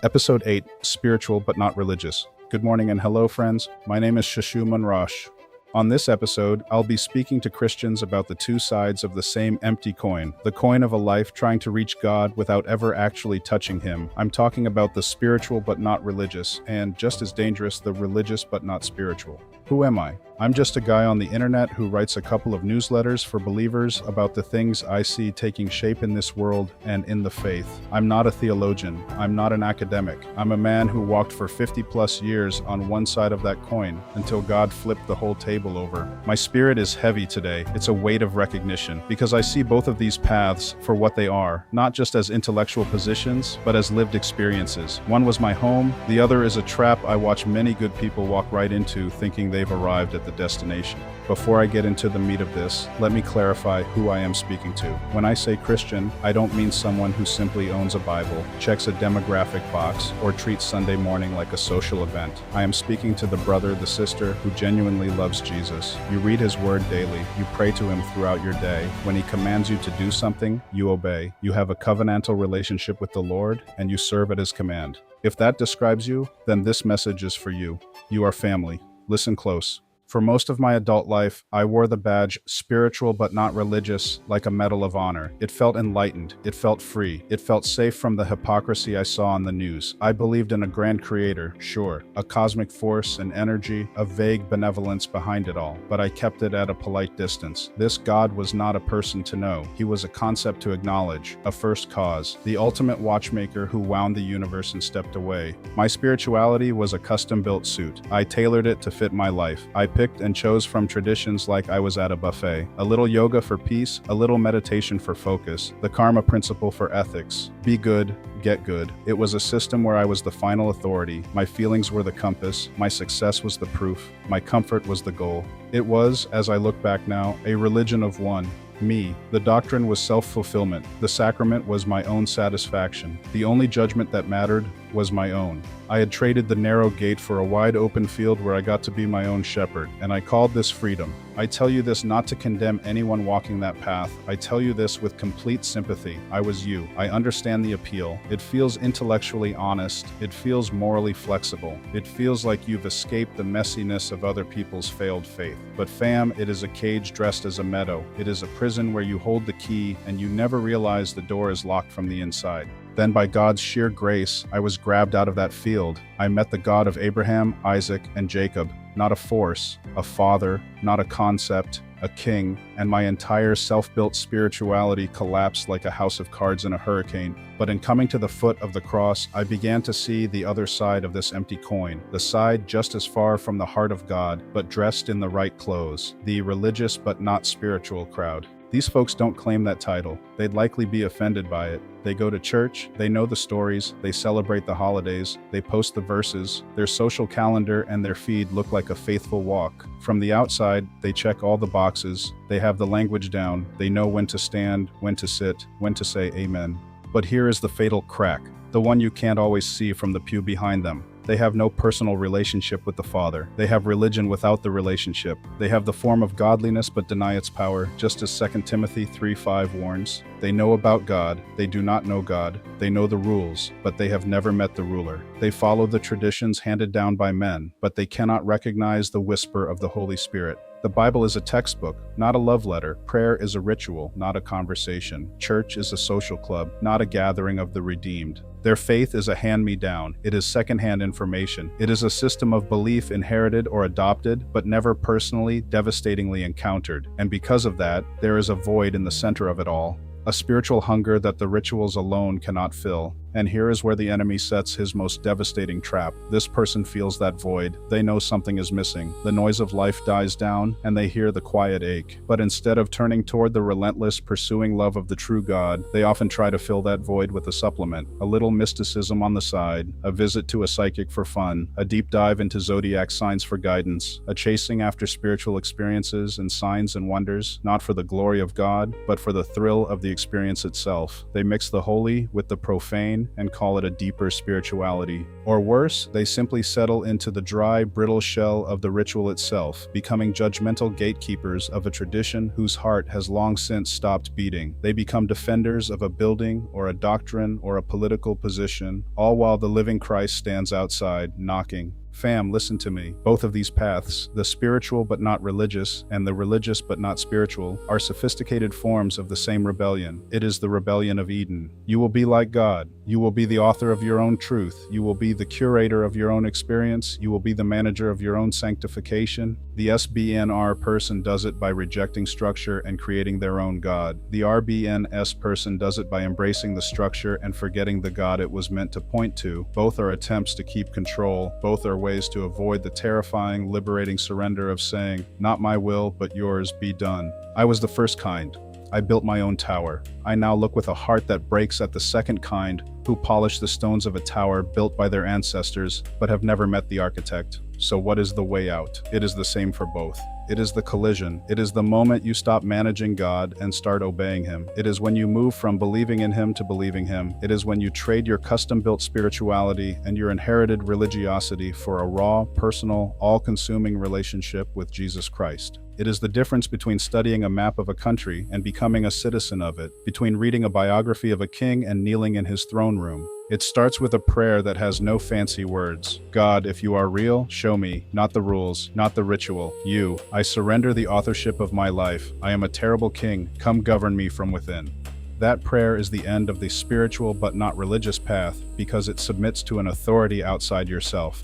Episode 8, Spiritual but Not Religious. Good morning and hello, friends. My name is Shashu Munrosh. On this episode, I'll be speaking to Christians about the two sides of the same empty coin, the coin of a life trying to reach God without ever actually touching Him. I'm talking about the spiritual but not religious, and just as dangerous, the religious but not spiritual. Who am I? I'm just a guy on the internet who writes a couple of newsletters for believers about the things I see taking shape in this world and in the faith. I'm not a theologian. I'm not an academic. I'm a man who walked for 50 plus years on one side of that coin until God flipped the whole table over. My spirit is heavy today. It's a weight of recognition because I see both of these paths for what they are, not just as intellectual positions, but as lived experiences. One was my home. The other is a trap I watch many good people walk right into thinking they've arrived at the destination. Before I get into the meat of this, let me clarify who I am speaking to. When I say Christian, I don't mean someone who simply owns a Bible, checks a demographic box, or treats Sunday morning like a social event. I am speaking to the brother, the sister, who genuinely loves Jesus. You read His Word daily, you pray to Him throughout your day. When He commands you to do something, you obey. You have a covenantal relationship with the Lord, and you serve at His command. If that describes you, then this message is for you. You are family. Listen close. For most of my adult life, I wore the badge spiritual but not religious like a medal of honor. It felt enlightened. It felt free. It felt safe from the hypocrisy I saw on the news. I believed in a grand creator, sure, a cosmic force, an energy, a vague benevolence behind it all, but I kept it at a polite distance. This God was not a person to know. He was a concept to acknowledge, a first cause, the ultimate watchmaker who wound the universe and stepped away. My spirituality was a custom-built suit. I tailored it to fit my life. I picked and chose from traditions like I was at a buffet. A little yoga for peace, a little meditation for focus, the karma principle for ethics. Be good, get good. It was a system where I was the final authority. My feelings were the compass. My success was the proof. My comfort was the goal. It was, as I look back now, a religion of one. Me. The doctrine was self-fulfillment. The sacrament was my own satisfaction. The only judgment that mattered was my own. I had traded the narrow gate for a wide open field where I got to be my own shepherd, and I called this freedom. I tell you this not to condemn anyone walking that path. I tell you this with complete sympathy. I was you. I understand the appeal. It feels intellectually honest. It feels morally flexible. It feels like you've escaped the messiness of other people's failed faith. But fam, it is a cage dressed as a meadow. It is a prison where you hold the key and you never realize the door is locked from the inside. Then by God's sheer grace, I was grabbed out of that field. I met the God of Abraham, Isaac, and Jacob, not a force, a father, not a concept, a king, and my entire self-built spirituality collapsed like a house of cards in a hurricane. But in coming to the foot of the cross, I began to see the other side of this empty coin, the side just as far from the heart of God, but dressed in the right clothes, the religious but not spiritual crowd. These folks don't claim that title. They'd likely be offended by it. They go to church, they know the stories, they celebrate the holidays, they post the verses. Their social calendar and their feed look like a faithful walk. From the outside, they check all the boxes, they have the language down, they know when to stand, when to sit, when to say amen. But here is the fatal crack, the one you can't always see from the pew behind them. They have no personal relationship with the Father. They have religion without the relationship. They have the form of godliness but deny its power, just as 2 Timothy 3:5 warns. They know about God. They do not know God. They know the rules, but they have never met the ruler. They follow the traditions handed down by men, but they cannot recognize the whisper of the Holy Spirit. The Bible is a textbook, not a love letter. Prayer is a ritual, not a conversation. Church is a social club, not a gathering of the redeemed. Their faith is a hand-me-down. It is secondhand information. It is a system of belief inherited or adopted, but never personally, devastatingly encountered. And because of that, there is a void in the center of it all. A spiritual hunger that the rituals alone cannot fill. And here is where the enemy sets his most devastating trap. This person feels that void. They know something is missing. The noise of life dies down, and they hear the quiet ache. But instead of turning toward the relentless, pursuing love of the true God, they often try to fill that void with a supplement, a little mysticism on the side, a visit to a psychic for fun, a deep dive into zodiac signs for guidance, a chasing after spiritual experiences and signs and wonders, not for the glory of God, but for the thrill of the experience itself. They mix the holy with the profane, routine and call it a deeper spirituality. Or worse, they simply settle into the dry, brittle shell of the ritual itself, becoming judgmental gatekeepers of a tradition whose heart has long since stopped beating. They become defenders of a building or a doctrine or a political position, all while the living Christ stands outside, knocking. Fam, listen to me. Both of these paths, the spiritual but not religious, and the religious but not spiritual, are sophisticated forms of the same rebellion. It is the rebellion of Eden. You will be like God. You will be the author of your own truth. You will be the curator of your own experience. You will be the manager of your own sanctification. The SBNR person does it by rejecting structure and creating their own God. The RBNS person does it by embracing the structure and forgetting the God it was meant to point to. Both are attempts to keep control. Both are ways to avoid the terrifying, liberating surrender of saying, "Not my will, but yours be done." I was the first kind. I built my own tower. I now look with a heart that breaks at the second kind, who polish the stones of a tower built by their ancestors, but have never met the architect. So what is the way out? It is the same for both. It is the collision. It is the moment you stop managing God and start obeying Him. It is when you move from believing in Him to believing Him. It is when you trade your custom-built spirituality and your inherited religiosity for a raw, personal, all-consuming relationship with Jesus Christ. It is the difference between studying a map of a country and becoming a citizen of it, between reading a biography of a king and kneeling in his throne room. It starts with a prayer that has no fancy words. God, if you are real, show me, not the rules, not the ritual. You, I surrender the authorship of my life. I am a terrible king. Come govern me from within. That prayer is the end of the spiritual but not religious path because it submits to an authority outside yourself.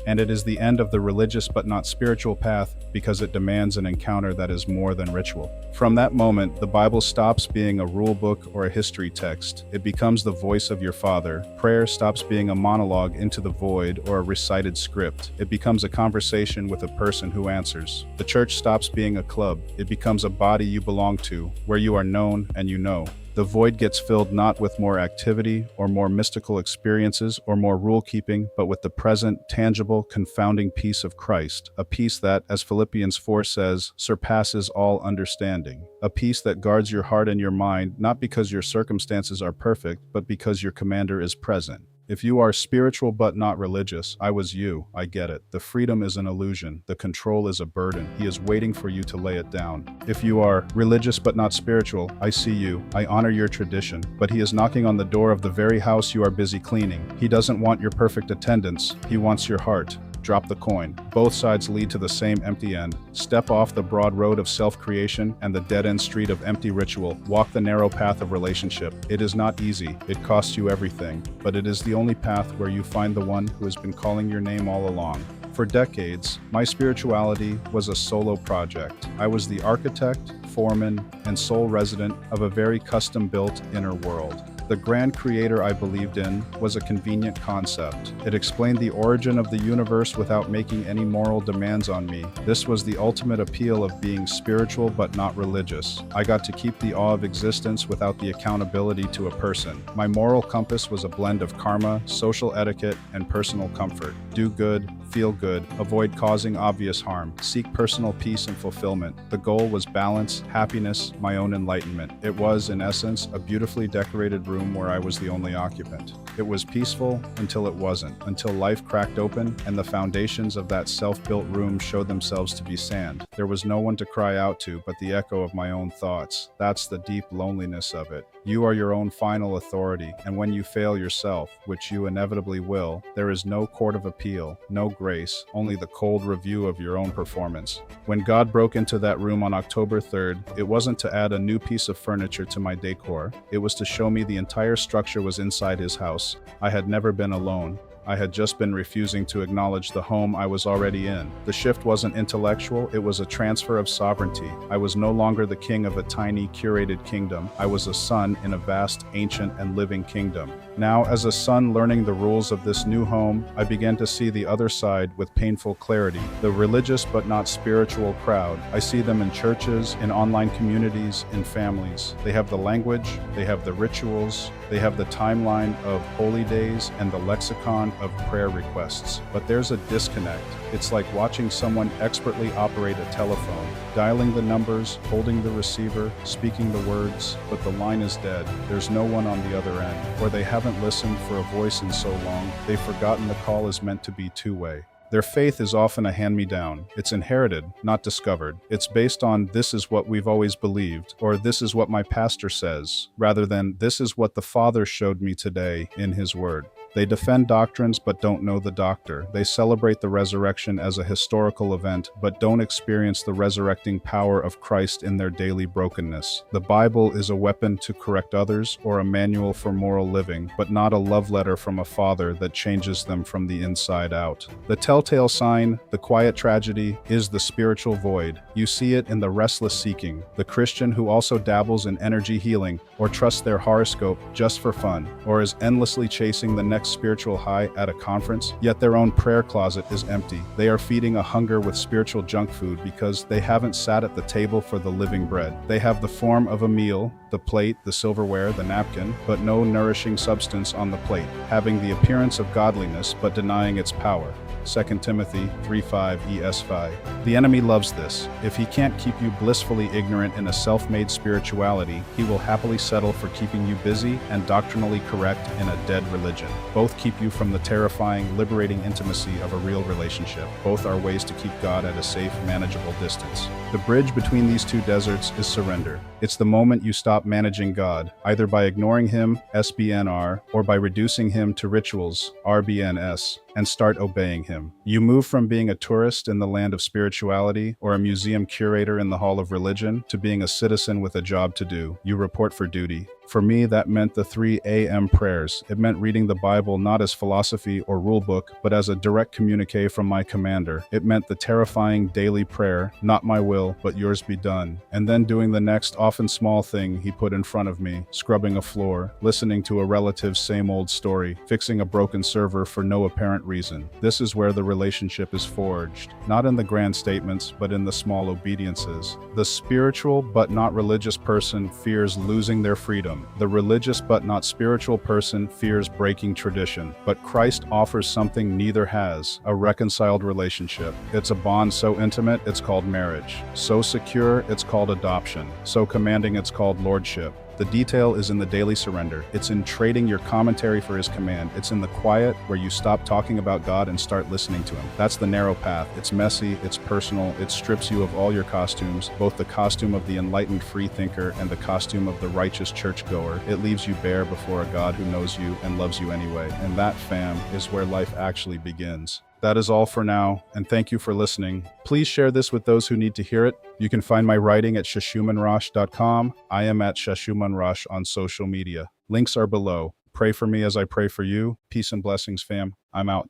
And it is the end of the religious but not spiritual path because it demands an encounter that is more than ritual. From that moment, the Bible stops being a rule book or a history text. It becomes the voice of your Father. Prayer stops being a monologue into the void or a recited script. It becomes a conversation with a person who answers. The church stops being a club. It becomes a body you belong to, where you are known and you know. The void gets filled not with more activity or more mystical experiences or more rule-keeping, but with the present, tangible, confounding peace of Christ, a peace that, as Philippians 4 says, surpasses all understanding, a peace that guards your heart and your mind, not because your circumstances are perfect, but because your commander is present. If you are spiritual but not religious, I was you, I get it. The freedom is an illusion. The control is a burden. He is waiting for you to lay it down. If you are religious but not spiritual, I see you. I honor your tradition. But he is knocking on the door of the very house you are busy cleaning. He doesn't want your perfect attendance. He wants your heart. Drop the coin. Both sides lead to the same empty end. Step off the broad road of self-creation and the dead-end street of empty ritual. Walk the narrow path of relationship. It is not easy. It costs you everything. But it is the only path where you find the one who has been calling your name all along. For decades, my spirituality was a solo project. I was the architect, foreman, and sole resident of a very custom-built inner world. The grand creator I believed in was a convenient concept. It explained the origin of the universe without making any moral demands on me. This was the ultimate appeal of being spiritual but not religious. I got to keep the awe of existence without the accountability to a person. My moral compass was a blend of karma, social etiquette, and personal comfort. Do good, feel good, avoid causing obvious harm, seek personal peace and fulfillment. The goal was balance, happiness, my own enlightenment. It was, in essence, a beautifully decorated room where I was the only occupant. It was peaceful until it wasn't, until life cracked open and the foundations of that self-built room showed themselves to be sand. There was no one to cry out to but the echo of my own thoughts. That's the deep loneliness of it. You are your own final authority, and when you fail yourself, which you inevitably will, there is no court of appeal, no grace, only the cold review of your own performance. When God broke into that room on October 3rd, it wasn't to add a new piece of furniture to my decor. It was to show me the entire structure was inside his house. I had never been alone. I had just been refusing to acknowledge the home I was already in. The shift wasn't intellectual, it was a transfer of sovereignty. I was no longer the king of a tiny, curated kingdom. I was a son in a vast, ancient, and living kingdom. Now, as a son learning the rules of this new home, I began to see the other side with painful clarity. The religious but not spiritual crowd. I see them in churches, in online communities, in families. They have the language, they have the rituals, they have the timeline of holy days and the lexicon of prayer requests. But there's a disconnect. It's like watching someone expertly operate a telephone, dialing the numbers, holding the receiver, speaking the words, but the line is dead. There's no one on the other end, or they haven't haven't listened for a voice in so long, they've forgotten the call is meant to be two-way. Their faith is often a hand-me-down. It's inherited, not discovered. It's based on this is what we've always believed, or this is what my pastor says, rather than this is what the Father showed me today in His Word. They defend doctrines but don't know the doctor. They celebrate the resurrection as a historical event but don't experience the resurrecting power of Christ in their daily brokenness. The Bible is a weapon to correct others or a manual for moral living, but not a love letter from a father that changes them from the inside out. The telltale sign, the quiet tragedy, is the spiritual void. You see it in the restless seeking, the Christian who also dabbles in energy healing or trusts their horoscope just for fun, or is endlessly chasing the next spiritual high at a conference, yet their own prayer closet is empty. They are feeding a hunger with spiritual junk food because they haven't sat at the table for the living bread. They have the form of a meal, the plate, the silverware, the napkin, but no nourishing substance on the plate, having the appearance of godliness but denying its power. 2 Timothy 3:5 ES5. The enemy loves this. If he can't keep you blissfully ignorant in a self-made spirituality, he will happily settle for keeping you busy and doctrinally correct in a dead religion. Both keep you from the terrifying, liberating intimacy of a real relationship. Both are ways to keep God at a safe, manageable distance. The bridge between these two deserts is surrender. It's the moment you stop managing God, either by ignoring Him, SBNR, or by reducing Him to rituals, RBNS, and start obeying Him. You move from being a tourist in the land of spirituality or a museum curator in the hall of religion to being a citizen with a job to do. You report for duty. For me, that meant the 3 a.m. prayers. It meant reading the Bible not as philosophy or rule book, but as a direct communique from my commander. It meant the terrifying daily prayer, not my will, but yours be done. And then doing the next often small thing He put in front of me, scrubbing a floor, listening to a relative's same old story, fixing a broken server for no apparent reason. This is where the relationship is forged, not in the grand statements, but in the small obediences. The spiritual but not religious person fears losing their freedom. The religious but not spiritual person fears breaking tradition. But Christ offers something neither has, a reconciled relationship. It's a bond so intimate, it's called marriage. So secure, it's called adoption. So commanding, it's called lordship. The detail is in the daily surrender. It's in trading your commentary for His command. It's in the quiet where you stop talking about God and start listening to Him. That's the narrow path. It's messy, it's personal, it strips you of all your costumes, both the costume of the enlightened free thinker and the costume of the righteous churchgoer. It leaves you bare before a God who knows you and loves you anyway. And that, fam, is where life actually begins. That is all for now, and thank you for listening. Please share this with those who need to hear it. You can find my writing at shashumanrosh.com. I am at shashumanrosh on social media. Links are below. Pray for me as I pray for you. Peace and blessings, fam. I'm out.